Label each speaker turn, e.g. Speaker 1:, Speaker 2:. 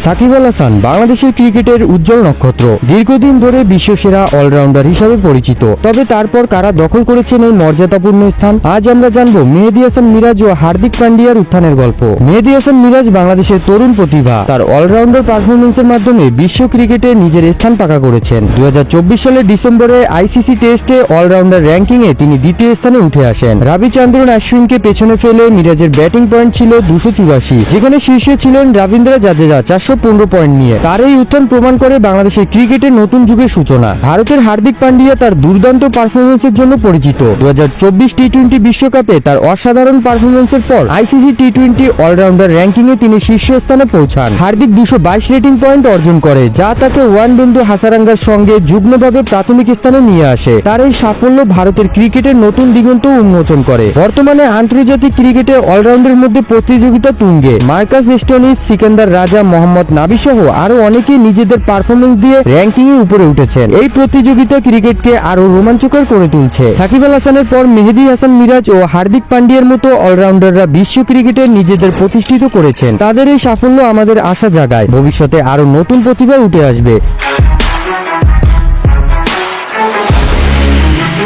Speaker 1: সাকিব আল হাসান বাংলাদেশের ক্রিকেটের উজ্জ্বল নক্ষত্র, দীর্ঘদিন ধরে বিশ্বসেরা অলরাউন্ডার হিসাবে পরিচিত। তবে তারপর কারা দখল করেছেন এই মর্যাদাপূর্ণ স্থান, আজ আমরা জানবো মেহেদী হাসান মিরাজ ও হার্দিক পান্ডিয়ার উত্থানের গল্প। মেহেদী হাসান মিরাজ বাংলাদেশের তরুণ প্রতিভা, তার অলরাউন্ডার পারফরমেন্সের মাধ্যমে বিশ্ব ক্রিকেটে নিজের স্থান পাকা করেছেন। 2024 সালের ডিসেম্বরে আইসিসি টেস্টে অলরাউন্ডার র্যাঙ্কিংয়ে তিনি দ্বিতীয় স্থানে উঠে আসেন। রবিচন্দ্রন অশ্বিনকে পেছনে ফেলে মিরাজের ব্যাটিং পয়েন্ট ছিল 284, যেখানে শীর্ষে ছিলেন রবীন্দ্র জাদেজা 415 পয়েন্ট নিয়ে। তার এই উত্থান প্রমাণ করে বাংলাদেশের ক্রিকেটের নতুন যুগের সূচনা। ভারতের হার্দিক পান্ডিয়া তার দুর্দান্ত পারফরমেন্সের জন্য পরিচিত। 2024 টি-20 বিশ্বকাপে তার অসাধারণ পারফরমেন্সের পর আইসিসি টি-20 অলরাউন্ডার র্যাঙ্কিংয়ে তিনি শীর্ষস্থানে পৌঁছান। হার্দিক 222 রেটিং পয়েন্ট অর্জন করে, যা তাকে ওয়ানবেন্দু হাসারাঙ্গার সঙ্গে যুগ্মভাবে প্রাথমিক স্থানে নিয়ে আসে। তার এই সাফল্য ভারতের ক্রিকেটের নতুন দিগন্ত উন্মোচন করে। বর্তমানে আন্তর্জাতিক ক্রিকেটে অলরাউন্ডের মধ্যে প্রতিযোগিতা তুঙ্গে। মার্কাস স্টোনিস, সিকান্দার রাজা, মোহাম্মদ নাবি সহ আরো অনেকেই নিজেদের পারফরমেন্স দিয়ে র্যাঙ্কিং এর উপরে উঠেছেন। এই প্রতিযোগিতা ক্রিকেটকে আরো রোমাঞ্চকর করে তুলছে। সাকিব আল হাসানের পর মেহেদী হাসান মিরাজ ও হার্দিক পান্ডিয়ার মতো অলরাউন্ডাররা বিশ্ব ক্রিকেটে নিজেদের প্রতিষ্ঠিত করেছেন। তাদের এই সাফল্য আমাদের আশা জাগায় ভবিষ্যতে আরো নতুন প্রতিভা উঠে আসবে।